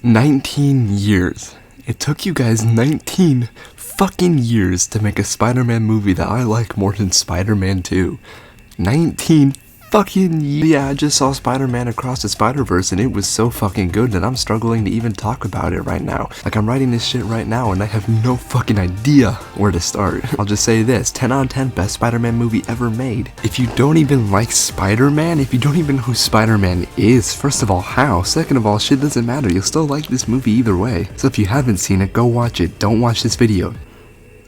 19 years. It took you guys 19 fucking years to make a Spider-Man movie that I like more than Spider-Man 2. 19 fucking years. Yeah, I just saw Spider-Man Across the Spider-Verse and it was so fucking good that I'm struggling to even talk about it right now. Like, I'm writing this shit right now and I have no fucking idea where to start. I'll just say this, 10 out of 10 best Spider-Man movie ever made. If you don't even like Spider-Man, if you don't even know who Spider-Man is, first of all, how? Second of all, shit doesn't matter, you'll still like this movie either way. So if you haven't seen it, go watch it. Don't watch this video.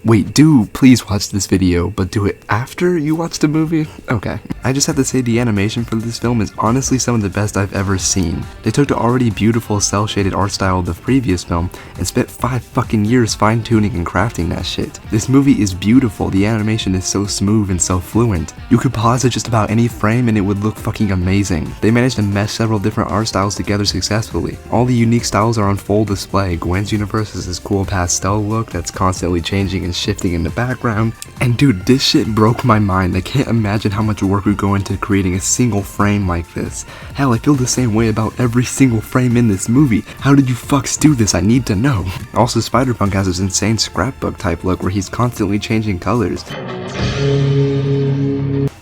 Wait, do please watch this video, but do it after you watch the movie? Okay. I just have to say the animation for this film is honestly some of the best I've ever seen. They took the already beautiful cel-shaded art style of the previous film and spent 5 fucking years fine-tuning and crafting that shit. This movie is beautiful, the animation is so smooth and so fluent. You could pause it just about any frame and it would look fucking amazing. They managed to mesh several different art styles together successfully. All the unique styles are on full display. Gwen's universe is this cool pastel look that's constantly changing and shifting in the background. And dude, this shit broke my mind. I can't imagine how much work would go into creating a single frame like this. Hell, I feel the same way about every single frame in this movie. How did you fucks do this? I need to know. Also, Spider-Punk has this insane scrapbook type look where he's constantly changing colors.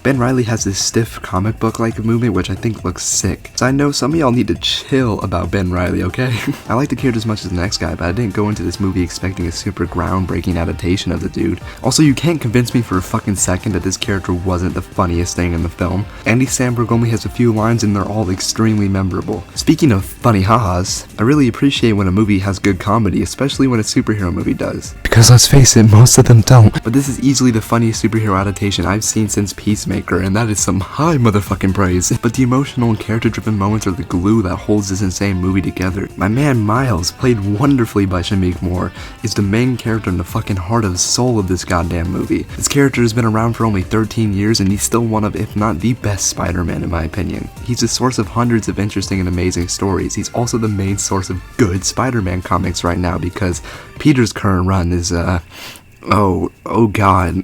Ben Reilly has this stiff comic book like movement which I think looks sick. So I know some of y'all need to chill about Ben Reilly, okay? I like the character as much as the next guy, but I didn't go into this movie expecting a super groundbreaking adaptation of the dude. Also, you can't convince me for a fucking second that this character wasn't the funniest thing in the film. Andy Samberg only has a few lines and they're all extremely memorable. Speaking of funny ha-has, I really appreciate when a movie has good comedy, especially when a superhero movie does. Because let's face it, most of them don't. But this is easily the funniest superhero adaptation I've seen since Peacemaker, and that is some high motherfucking praise. But the emotional and character-driven moments are the glue that holds this insane movie together. My man Miles, played wonderfully by Shameik Moore, is the main character in the fucking heart and soul of this goddamn movie. This character has been around for only 13 years and he's still one of, if not the best Spider-Man in my opinion. He's the source of hundreds of interesting and amazing stories. He's also the main source of good Spider-Man comics right now because Peter's current run is, oh god.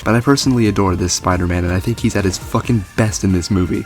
But I personally adore this Spider-Man and I think he's at his fucking best in this movie.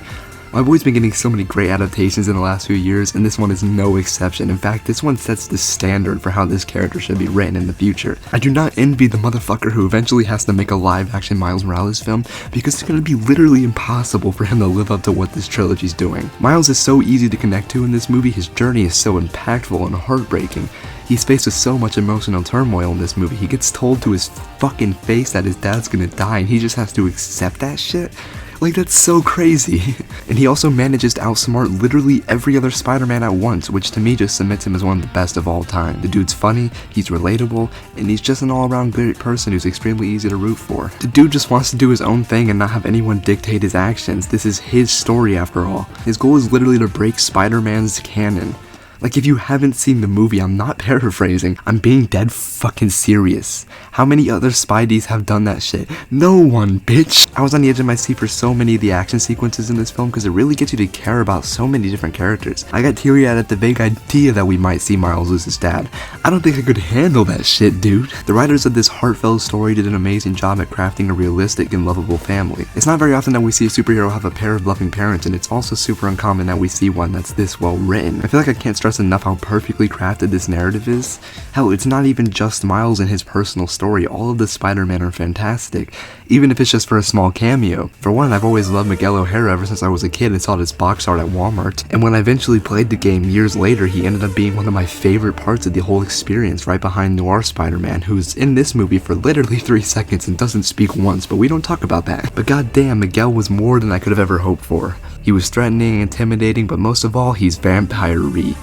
My boy's been getting so many great adaptations in the last few years, and this one is no exception. In fact, this one sets the standard for how this character should be written in the future. I do not envy the motherfucker who eventually has to make a live-action Miles Morales film, because it's gonna be literally impossible for him to live up to what this trilogy's doing. Miles is so easy to connect to in this movie, his journey is so impactful and heartbreaking. He's faced with so much emotional turmoil in this movie. He gets told to his fucking face that his dad's gonna die, and he just has to accept that shit? Like, that's so crazy. And he also manages to outsmart literally every other Spider-Man at once, which to me just cements him as one of the best of all time. The dude's funny, he's relatable, and he's just an all-around great person who's extremely easy to root for. The dude just wants to do his own thing and not have anyone dictate his actions. This is his story after all. His goal is literally to break Spider-Man's canon. Like, if you haven't seen the movie, I'm not paraphrasing, I'm being dead fucking serious. How many other Spideys have done that shit? No one, bitch! I was on the edge of my seat for so many of the action sequences in this film because it really gets you to care about so many different characters. I got teary-eyed at the vague idea that we might see Miles lose his dad. I don't think I could handle that shit, dude. The writers of this heartfelt story did an amazing job at crafting a realistic and lovable family. It's not very often that we see a superhero have a pair of loving parents, and it's also super uncommon that we see one that's this well written. I feel like I can't stress enough how perfectly crafted this narrative is. Hell, it's not even just Miles and his personal story. All of the Spider-Man are fantastic, even if it's just for a small cameo. For one, I've always loved Miguel O Hara ever since I was a kid and saw this box art at Walmart, and when I eventually played the game years later, he ended up being one of my favorite parts of the whole experience, right behind Noir Spider-Man, who's in this movie for literally 3 seconds and doesn't speak once, but we don't talk about that. But goddamn, Miguel was more than I could have ever hoped for. He was threatening, intimidating, but most of all, he's vampire-y.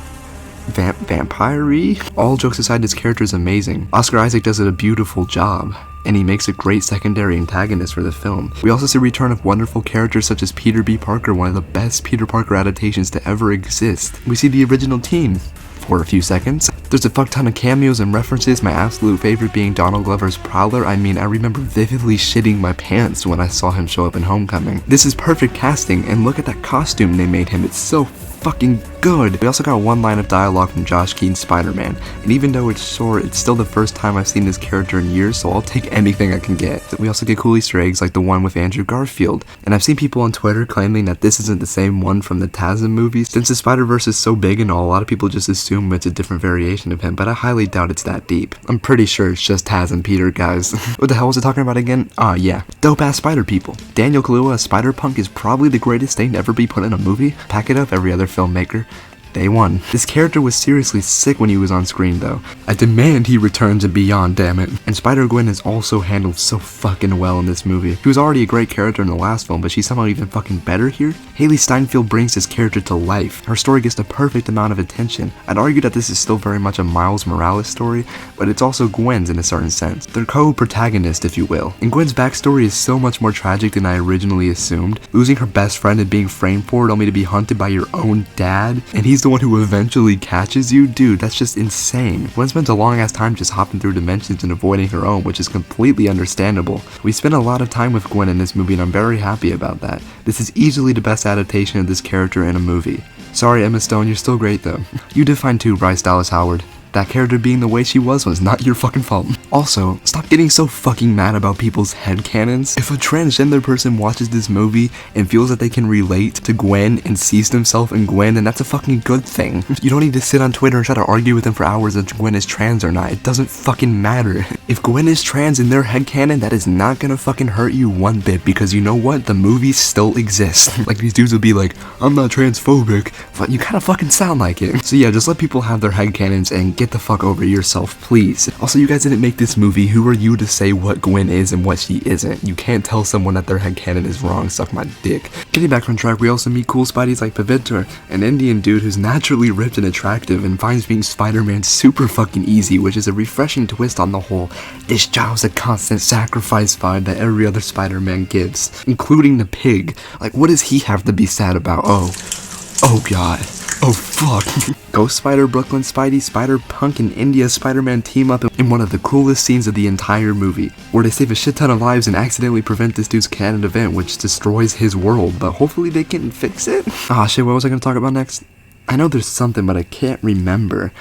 Vampire-y? All jokes aside, this character is amazing. Oscar Isaac does a beautiful job, and he makes a great secondary antagonist for the film. We also see a return of wonderful characters such as Peter B. Parker, one of the best Peter Parker adaptations to ever exist. We see the original team for a few seconds. There's a fuck ton of cameos and references, my absolute favorite being Donald Glover's Prowler. I mean, I remember vividly shitting my pants when I saw him show up in Homecoming. This is perfect casting, and look at that costume they made him. It's so fucking good. We also got one line of dialogue from Josh Keaton's Spider-Man, and even though it's short, it's still the first time I've seen this character in years, so I'll take anything I can get. We also get cool Easter eggs like the one with Andrew Garfield, and I've seen people on Twitter claiming that this isn't the same one from the TASM movies. Since the Spider-Verse is so big and all, a lot of people just assume it's a different variation of him, but I highly doubt it's that deep. I'm pretty sure it's just Taz and Peter, guys. What the hell was I talking about again? Yeah, dope-ass spider people. Daniel Kaluuya as Spider-Punk is probably the greatest thing to ever be put in a movie. Pack it up, every other filmmaker. Day one. This character was seriously sick when he was on screen though. I demand he returns and beyond, damn it. And Spider-Gwen is also handled so fucking well in this movie. She was already a great character in the last film, but she's somehow even fucking better here. Haley Steinfeld brings this character to life. Her story gets the perfect amount of attention. I'd argue that this is still very much a Miles Morales story, but it's also Gwen's in a certain sense. They're co-protagonists, if you will. And Gwen's backstory is so much more tragic than I originally assumed. Losing her best friend and being framed for it only to be hunted by your own dad, and he's the one who eventually catches you? Dude, that's just insane. Gwen spends a long ass time just hopping through dimensions and avoiding her own, which is completely understandable. We spent a lot of time with Gwen in this movie and I'm very happy about that. This is easily the best adaptation of this character in a movie. Sorry Emma Stone, you're still great though. You did fine too, Bryce Dallas Howard. That character being the way she was not your fucking fault. Also, stop getting so fucking mad about people's headcanons. If a transgender person watches this movie and feels that they can relate to Gwen and sees themselves in Gwen, then that's a fucking good thing. You don't need to sit on Twitter and try to argue with them for hours if Gwen is trans or not. It doesn't fucking matter. If Gwen is trans in their headcanon, that is not gonna fucking hurt you one bit, because you know what? The movie still exists. Like these dudes would be like, I'm not transphobic, but you kinda fucking sound like it. So yeah, just let people have their headcanons and get the fuck over yourself, please. Also, you guys didn't make this movie. Who are you to say what Gwen is and what she isn't? You can't tell someone that their headcanon is wrong. Suck my dick. Getting back on track, we also meet cool Spideys like Pavitra, an Indian dude who's naturally ripped and attractive and finds being Spider-Man super fucking easy, which is a refreshing twist on the whole this job's a constant sacrifice vibe that every other Spider-Man gives, including the pig. Like, what does he have to be sad about? Oh god. Oh fuck. Ghost Spider, Brooklyn Spidey, Spider-Punk, and India Spider-Man team up in one of the coolest scenes of the entire movie, where they save a shit ton of lives and accidentally prevent this dude's canon event, which destroys his world, but hopefully they can fix it. Ah shit, what was I gonna talk about next? I know there's something, but I can't remember.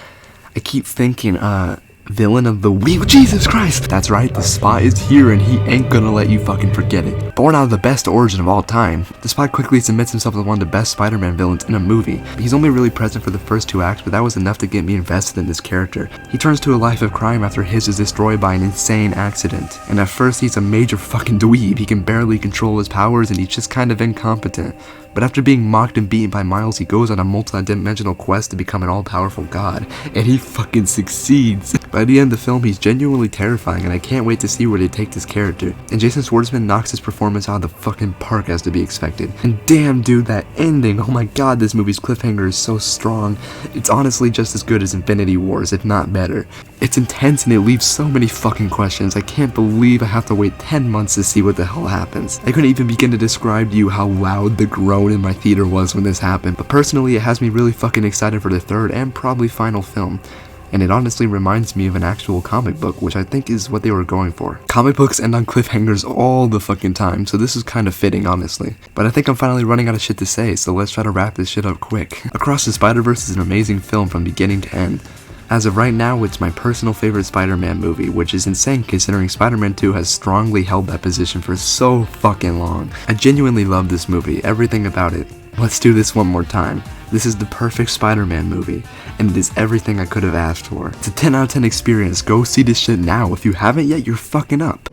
I keep thinking, villain of the week. Jesus Christ! That's right, the Spot is here and he ain't gonna let you fucking forget it. Born out of the best origin of all time, the Spot quickly submits himself as one of the best Spider-Man villains in a movie. He's only really present for the first 2 acts, but that was enough to get me invested in this character. He turns to a life of crime after his is destroyed by an insane accident. And at first he's a major fucking dweeb. He can barely control his powers and he's just kind of incompetent. But after being mocked and beaten by Miles, he goes on a multi-dimensional quest to become an all-powerful god, and he fucking succeeds. By the end of the film, he's genuinely terrifying, and I can't wait to see where they take this character. And Jason Schwartzman knocks his performance out of the fucking park as to be expected. And damn dude, that ending, oh my god, this movie's cliffhanger is so strong. It's honestly just as good as Infinity Wars, if not better. It's intense and it leaves so many fucking questions. I can't believe I have to wait 10 months to see what the hell happens. I couldn't even begin to describe to you how loud the groan in my theater was when this happened, but personally it has me really fucking excited for the third and probably final film. And it honestly reminds me of an actual comic book, which I think is what they were going for. Comic books end on cliffhangers all the fucking time, so this is kind of fitting, honestly. But I think I'm finally running out of shit to say, so let's try to wrap this shit up quick. Across the Spider-Verse is an amazing film from beginning to end. As of right now, it's my personal favorite Spider-Man movie, which is insane considering Spider-Man 2 has strongly held that position for so fucking long. I genuinely love this movie, everything about it. Let's do this one more time. This is the perfect Spider-Man movie, and it is everything I could have asked for. It's a 10 out of 10 experience. Go see this shit now. If you haven't yet, you're fucking up.